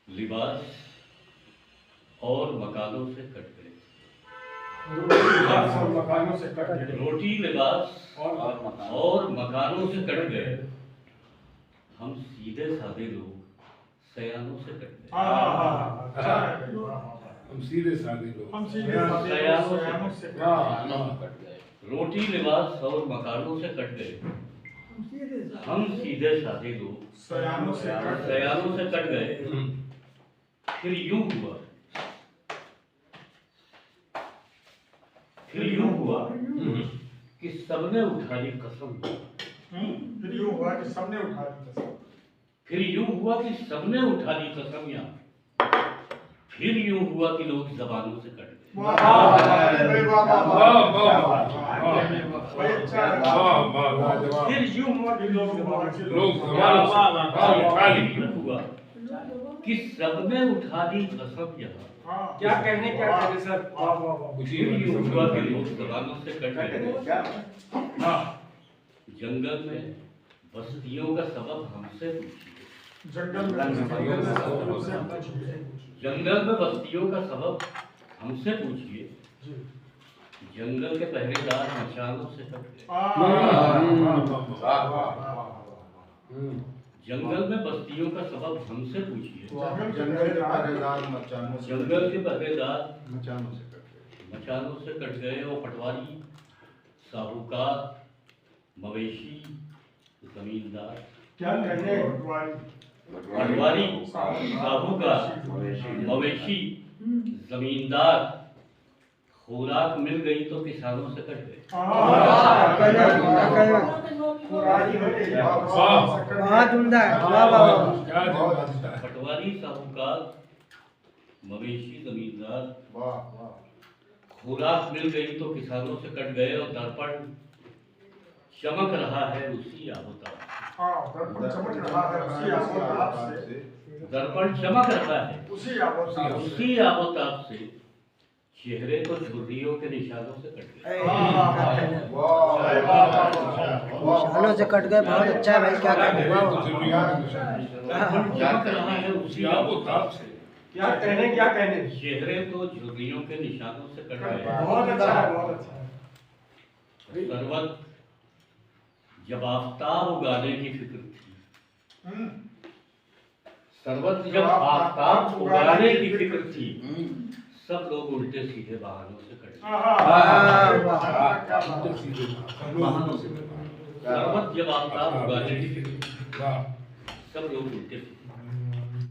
लिबास और मकानों से कट गए। लिबास और मकानों से कट गए। रोटी लिबास और मकानों से कट गए। हम सीधे साधे लोग सयानों से कट गए। हम सीधे साधे लोग सयानों से कट गए। रोटी लिबास और मकानों से कट गए। हम सीधे साधे लोग सयानों से कट गए। फिर यूं हुआ कि सबने उठा ली कसम। फिर यूं हुआ कि सबने उठा ली कसम। फिर यूं हुआ कि सबने उठा ली कसमियां। फिर यूं हुआ कि लोग जबानों से कट गए। फिर यूं हुआ कि लोग हुआ कि सबने उठा दी कसम यहाँ। क्या कहने सर। फिर यूं हुआ कि लोग जबानों से कट गए। जंगल में बस्तियों का सबब हमसे पूछिए। जंगल में बस्तियों का सबब हमसे पूछिए। जंगल के पहरेदार मचानों से कट गए। जंगल में बस्तियों का सबब हमसे पूछिए। जंगल के पहरेदार मचानों से कट गए। और पटवारी, साहूकार, मवेशी, जमींदार। क्या कहने पटवारी, साहूकार, मवेशी, जमींदार। खुराक मिल गई तो किसानों से कट गए। पटवारी, साहूकार, मवेशी, जमींदार। खुराक मिल गई तो किसानों से कट गए। और दर्पण चमक रहा है उसी आबोताब। दर्पण चमक रहा है उसी आबोताब से। चेहरे तो झुर्रियों के निशानों से कट गए। निशानों से कट गए। बहुत अच्छा है भाई। क्या चमक रहा है उसी आबोताब से। क्या कहने चेहरे तो झुर्रियों के निशानों से कट गए। बहुत अच्छा है। सर्वत जब आफ्ताब उगाने की फिक्र थी। सर्वत जब आफ्ताब उगाने की फिक्र थी। सब लोग उल्टे सीधे बहानों से कट गए। सर्वत जब आफ्ताब उगाने की फिक्र थी। सब लोग उल्टे